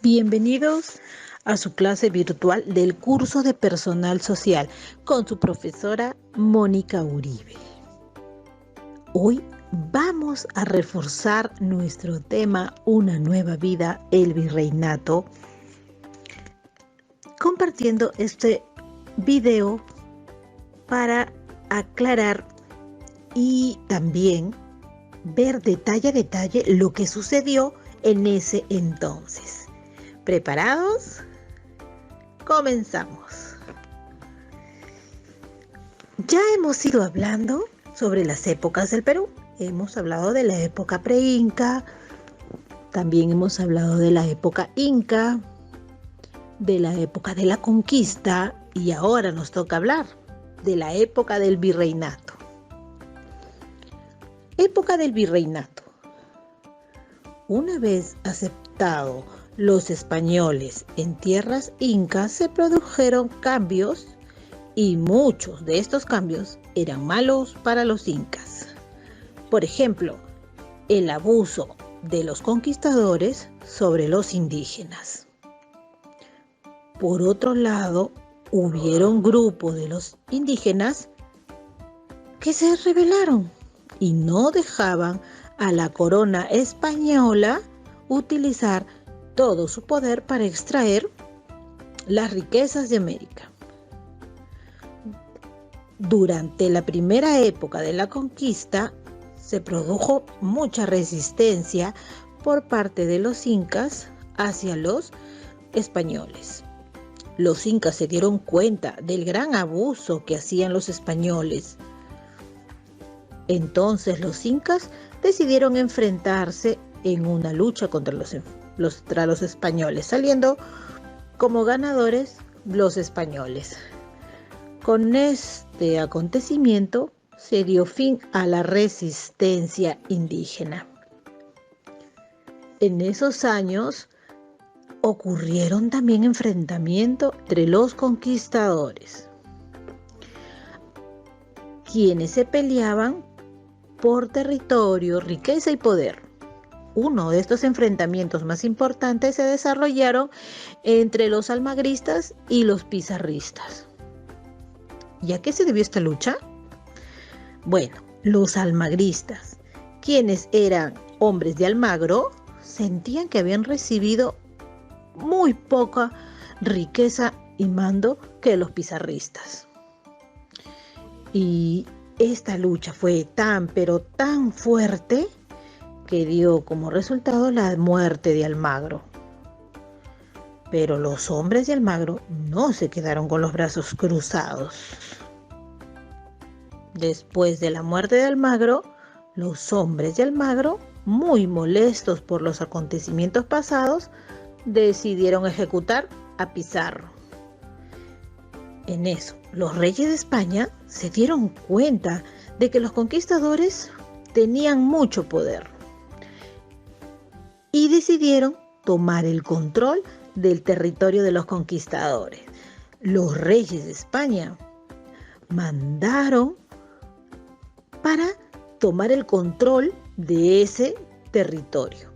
Bienvenidos a su clase virtual del curso de Personal Social con su profesora Mónica Uribe. Hoy vamos a reforzar nuestro tema Una nueva vida, el virreinato, compartiendo este video para aclarar y también ver detalle a detalle lo que sucedió en ese entonces. ¿Preparados? Comenzamos. Ya hemos ido hablando sobre las épocas del Perú. Hemos hablado de la época pre-inca, también hemos hablado de la época inca, de la época de la conquista y ahora nos toca hablar de la época del virreinato. Época del virreinato. Una vez aceptado los españoles en tierras incas, se produjeron cambios y muchos de estos cambios eran malos para los incas. Por ejemplo, el abuso de los conquistadores sobre los indígenas. Por otro lado, hubieron grupos de los indígenas que se rebelaron y no dejaban a la corona española utilizar todo su poder para extraer las riquezas de América. Durante la primera época de la conquista se produjo mucha resistencia por parte de los incas hacia los españoles. Los incas se dieron cuenta del gran abuso que hacían los españoles. Entonces los incas decidieron enfrentarse en una lucha contra los españoles, saliendo como ganadores los españoles. Con este acontecimiento se dio fin a la resistencia indígena. En esos años ocurrieron también enfrentamientos entre los conquistadores, quienes se peleaban por territorio, riqueza y poder. Uno de estos enfrentamientos más importantes se desarrollaron entre los almagristas y los pizarristas. ¿Y a qué se debió esta lucha? Bueno, los almagristas, quienes eran hombres de Almagro, sentían que habían recibido muy poca riqueza y mando que los pizarristas. Y esta lucha fue pero tan fuerte que dio como resultado la muerte de Almagro. Pero los hombres de Almagro no se quedaron con los brazos cruzados. Después de la muerte de Almagro, los hombres de Almagro, muy molestos por los acontecimientos pasados, decidieron ejecutar a Pizarro. En eso, los reyes de España se dieron cuenta de que los conquistadores tenían mucho poder y decidieron tomar el control del territorio de los conquistadores. Los reyes de España mandaron para tomar el control de ese territorio.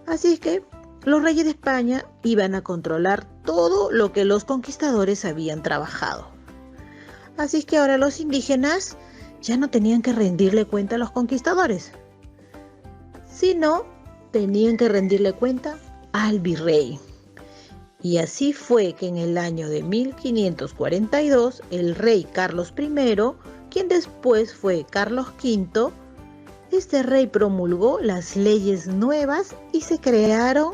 Así que los reyes de España iban a controlar todo lo que los conquistadores habían trabajado. Así que ahora los indígenas ya no tenían que rendirle cuenta a los conquistadores, sino tenían que rendirle cuenta al virrey. Y así fue que en el año de 1542 el rey Carlos I, quien después fue Carlos V, este rey promulgó las leyes nuevas y se crearon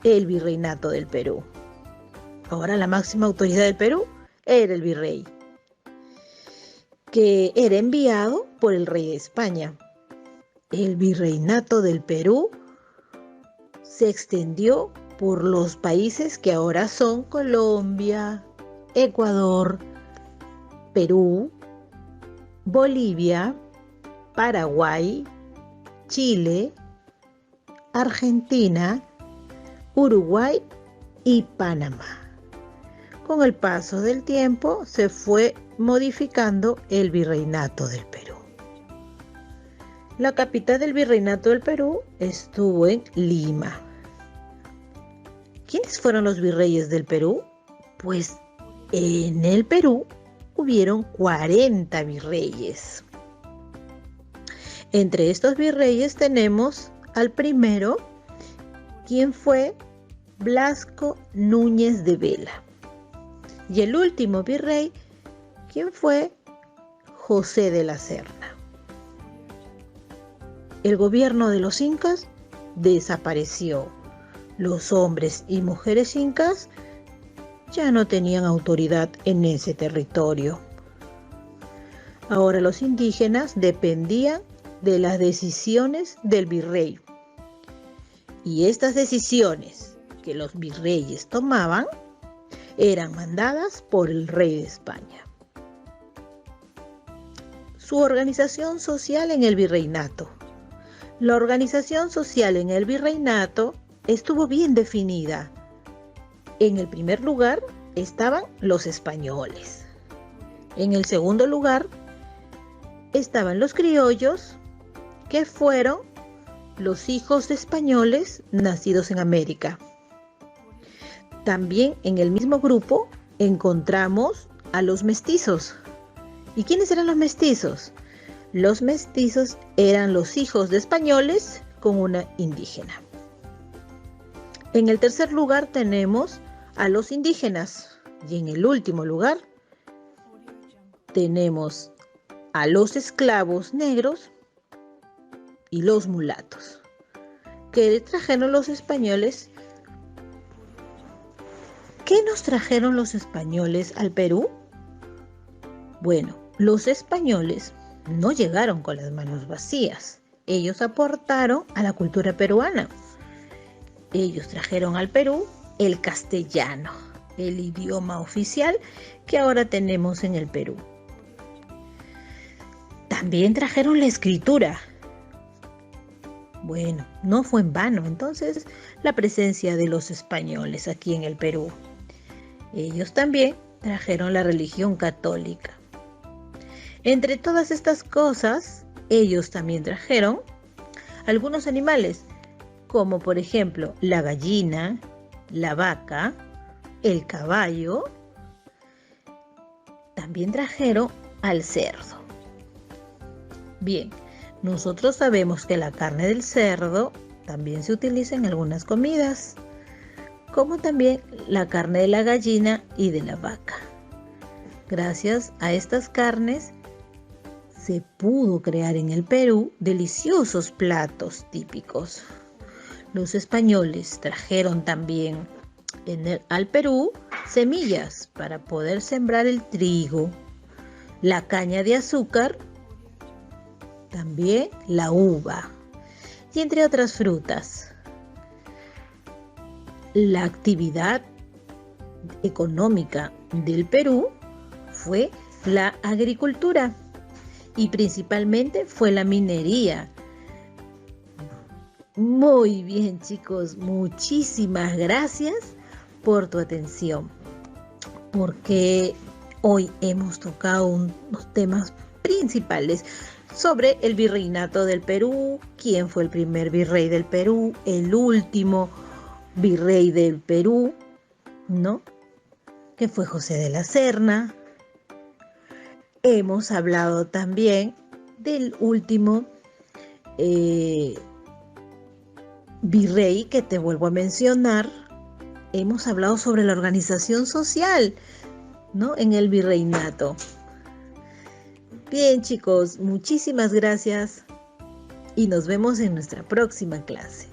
el virreinato del Perú. Ahora la máxima autoridad del Perú era el virrey, que era enviado por el rey de España. El virreinato del Perú se extendió por los países que ahora son Colombia, Ecuador, Perú, Bolivia, Paraguay, Chile, Argentina, Uruguay y Panamá. Con el paso del tiempo se fue modificando el virreinato del Perú. La capital del virreinato del Perú estuvo en Lima. ¿Quiénes fueron los virreyes del Perú? Pues en el Perú hubieron 40 virreyes. Entre estos virreyes tenemos al primero, quien fue Blasco Núñez de Vela. Y el último virrey, quien fue José de la Serna. El gobierno de los incas desapareció. Los hombres y mujeres incas ya no tenían autoridad en ese territorio. Ahora los indígenas dependían de las decisiones del virrey. Y estas decisiones que los virreyes tomaban eran mandadas por el rey de España. Su organización social en el virreinato. La organización social en el virreinato estuvo bien definida. En el primer lugar estaban los españoles. En el segundo lugar estaban los criollos, que fueron los hijos de españoles nacidos en América. También en el mismo grupo encontramos a los mestizos. ¿Y quiénes eran los mestizos? Los mestizos eran los hijos de españoles con una indígena. En el tercer lugar tenemos a los indígenas y en el último lugar tenemos a los esclavos negros y los mulatos que trajeron los españoles. ¿Qué nos trajeron los españoles al Perú? Bueno, los españoles no llegaron con las manos vacías. Ellos aportaron a la cultura peruana. Ellos trajeron al Perú el castellano, el idioma oficial que ahora tenemos en el Perú. También trajeron la escritura. Bueno, no fue en vano entonces la presencia de los españoles aquí en el Perú. Ellos también trajeron la religión católica. Entre todas estas cosas, ellos también trajeron algunos animales, como por ejemplo la gallina, la vaca, el caballo. También trajeron al cerdo. Bien, nosotros sabemos que la carne del cerdo también se utiliza en algunas comidas, como también la carne de la gallina y de la vaca. Gracias a estas carnes se pudo crear en el Perú deliciosos platos típicos. Los españoles trajeron también al Perú semillas para poder sembrar el trigo, la caña de azúcar, también la uva y entre otras frutas. La actividad económica del Perú fue la agricultura y principalmente fue la minería. Muy bien, chicos, muchísimas gracias por tu atención, porque hoy hemos tocado unos temas principales sobre el virreinato del Perú, quién fue el primer virrey del Perú, el último virrey del Perú, ¿no? Que fue José de la Serna. Hemos hablado también del último virrey que te vuelvo a mencionar. Hemos hablado sobre la organización social, ¿no? En el virreinato. Bien, chicos, muchísimas gracias y nos vemos en nuestra próxima clase.